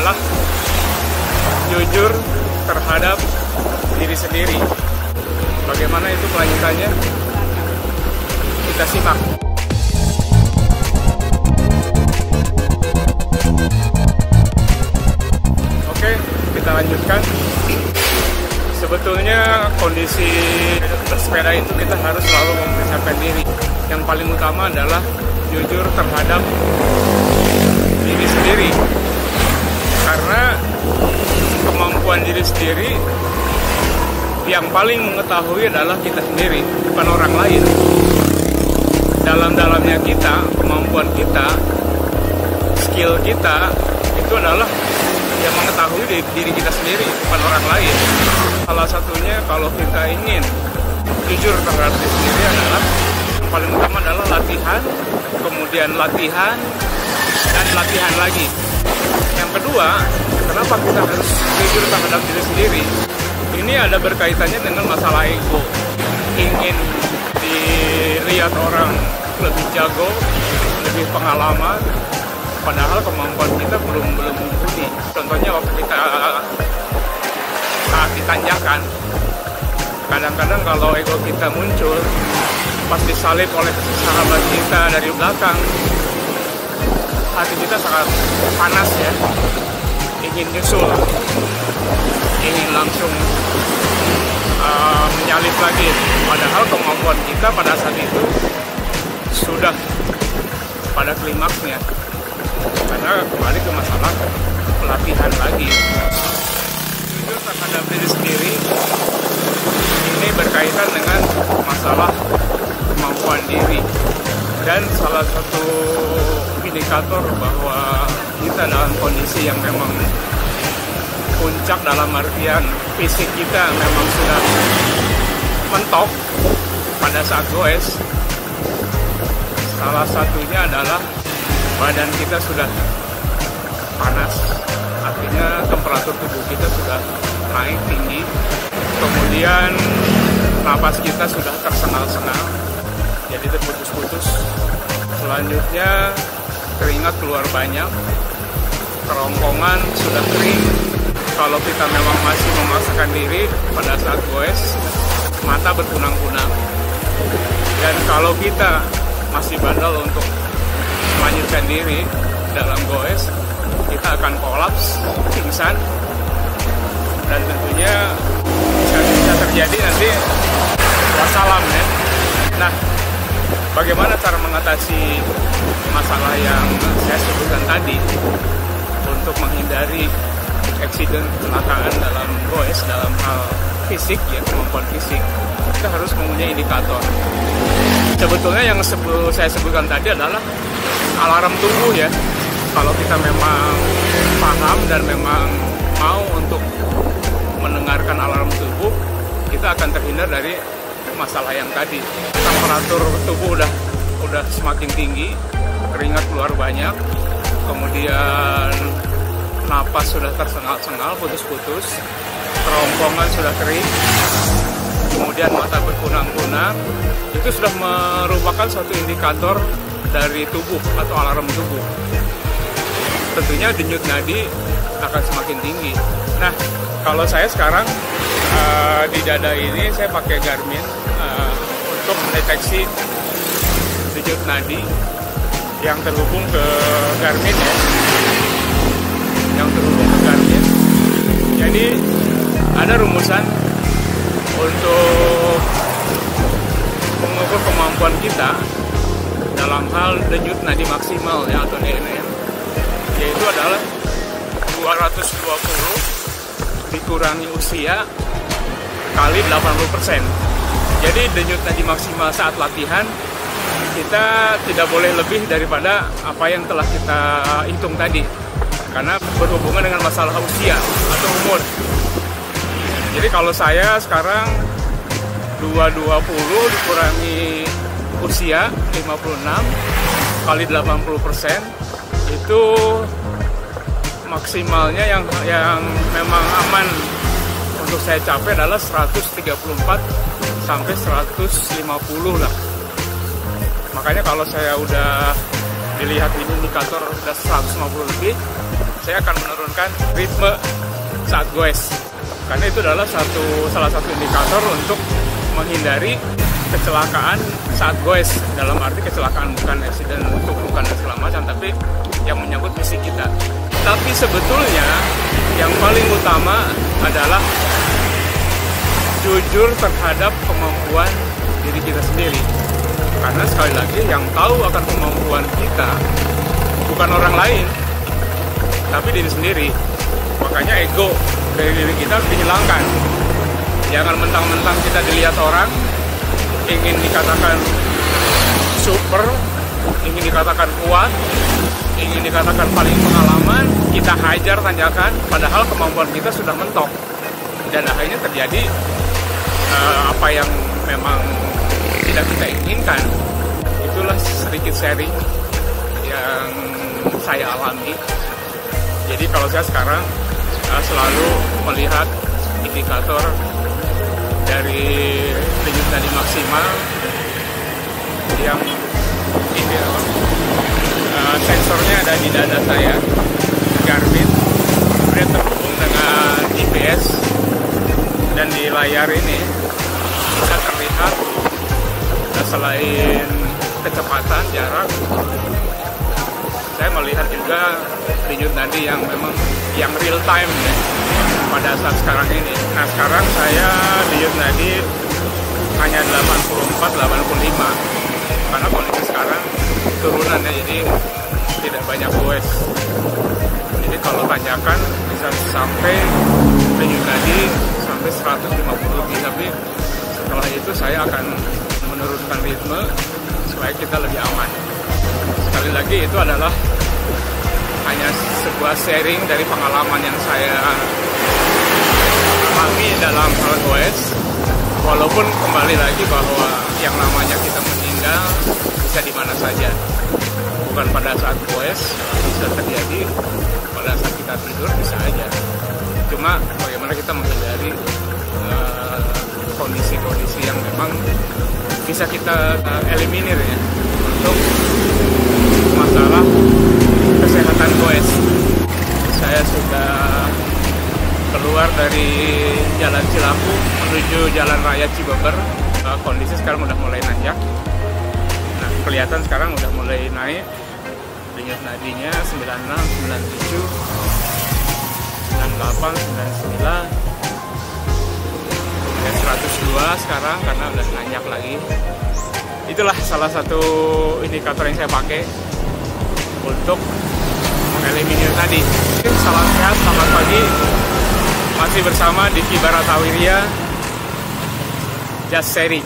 adalah jujur terhadap diri sendiri. Bagaimana itu kelanjutannya? Kita simak. Oke, kita lanjutkan. Sebetulnya kondisi bersepeda itu kita harus selalu mempersiapkan diri. Yang paling utama adalah jujur terhadap diri sendiri. Karena kemampuan diri sendiri yang paling mengetahui adalah kita sendiri, bukan orang lain. Dalam-dalamnya kita, kemampuan kita, skill kita, itu adalah yang mengetahui diri kita sendiri, bukan orang lain. Salah satunya kalau kita ingin jujur terhadap diri sendiri adalah yang paling utama adalah latihan, kemudian latihan, dan latihan lagi. Yang kedua, kenapa kita harus jujur terhadap diri sendiri? Ini ada berkaitannya dengan masalah ego. Ingin dilihat orang lebih jago, lebih pengalaman, padahal kemampuan kita belum mumpuni. Contohnya waktu kita saat ditanjakan, kadang-kadang kalau ego kita muncul, pas disalib oleh sahabat kita dari belakang, hati kita sangat panas ya, ingin nyusul, ingin langsung menyalip lagi. Padahal kemampuan kita pada saat itu sudah pada klimaksnya. Karena kembali ke masalah pelatihan lagi. Jujur terhadap diri sendiri ini berkaitan dengan masalah kemampuan diri. Dan salah satu indikator bahwa kita dalam kondisi yang memang puncak dalam artian fisik kita memang sudah mentok pada saat goes. Salah satunya adalah badan kita sudah panas, artinya temperatur tubuh kita sudah naik tinggi. Kemudian napas kita sudah tersengal-sengal, jadi terputus-putus. Selanjutnya keringat keluar banyak, kerongkongan sudah kering. Kalau kita memang masih memaksakan diri pada saat goes, mata berkunang-kunang. Dan kalau kita masih bandel untuk melanjutkan diri dalam goes, kita akan kolaps, pingsan, dan tentunya bisa terjadi nanti wassalam ya. Nah, bagaimana cara mengatasi masalah yang saya sebutkan tadi untuk menghindari eksiden kecelakaan dalam goes dalam hal fisik ya, kemampuan fisik? Kita harus mempunyai indikator. Sebetulnya yang saya sebutkan tadi adalah alarm tubuh ya. Kalau kita memang paham dan memang mau untuk mendengarkan alarm tubuh, kita akan terhindar dari masalah yang tadi. Temperatur tubuh udah semakin tinggi, keringat keluar banyak, kemudian napas sudah tersengal-sengal, putus-putus, kerongkongan sudah kering, kemudian mata berkunang-kunang. Itu sudah merupakan suatu indikator dari tubuh atau alarm tubuh. Tentunya denyut nadi akan semakin tinggi. Nah, kalau saya sekarang di dada ini saya pakai Garmin untuk mendeteksi denyut nadi yang terhubung ke Garmin ya. Yang terhubung ke Garmin. Jadi ada rumusan untuk mengukur kemampuan kita dalam hal denyut nadi maksimal ya, atau DNM, yaitu adalah 220 dikurangi usia kali 80%. Jadi denyut nadi maksimal saat latihan kita tidak boleh lebih daripada apa yang telah kita hitung tadi, karena berhubungan dengan masalah usia atau umur. Jadi kalau saya sekarang 220 dikurangi usia 56 kali 80%, itu maksimalnya yang memang aman untuk saya capai adalah 134 sampai 150 lah. Makanya kalau saya udah dilihat ini indikator udah 150 lebih, saya akan menurunkan ritme saat goes. Karena itu adalah salah satu indikator untuk menghindari kecelakaan saat goes. Dalam arti kecelakaan bukan accident, bukan segala macam, tapi yang menyangkut fisik kita. Tapi sebetulnya yang paling utama adalah jujur terhadap kemampuan diri kita sendiri. Karena sekali lagi yang tahu akan kemampuan kita bukan orang lain, tapi diri sendiri. Makanya ego dari diri kita harus dihilangkan. Jangan mentang-mentang kita dilihat orang, ingin dikatakan super, ingin dikatakan kuat, ingin dikatakan paling pengalaman, kita hajar tanjakan, padahal kemampuan kita sudah mentok. Dan akhirnya terjadi apa yang memang tidak kita inginkan. Itulah sedikit sharing yang saya alami. Jadi kalau saya sekarang selalu melihat indikator dari denyut nadi maksimal yang ini sensornya ada di dada saya, Garmin, kemudian terhubung dengan GPS, dan di layar ini bisa terlihat selain kecepatan, jarak, saya melihat juga denyut nadi yang memang yang real time ya, pada saat sekarang ini. Nah sekarang saya denyut nadi hanya 84-85 karena kondisi sekarang turunan ya, jadi tidak banyak goes. Jadi kalau tanjakan bisa sampai denyut nadi sampai 150 lebih, tapi setelah itu saya akan menurunkan ritme supaya kita lebih aman. Sekali lagi itu adalah hanya sebuah sharing dari pengalaman yang saya alami dalam hal goes. Walaupun kembali lagi bahwa yang namanya kita meninggal bisa di mana saja, bukan pada saat goes, bisa terjadi pada saat kita tidur bisa aja. Cuma bagaimana kita menghindari kondisi-kondisi yang memang bisa kita eliminir ya untuk masalah kesehatan goes. Saya sudah keluar dari Jalan Cilampu menuju Jalan Raya Cibeber. Kondisi sekarang udah mulai nanjak. Nah, kelihatan sekarang udah mulai naik. Denyut nadinya 96, 97, 98, 99. 102 sekarang karena udah nanjak lagi. Itulah salah satu indikator yang saya pakai untuk mengeliminir tadi. Salam sehat, selamat pagi. Masih bersama Diki Baratawirya, Just Sharing.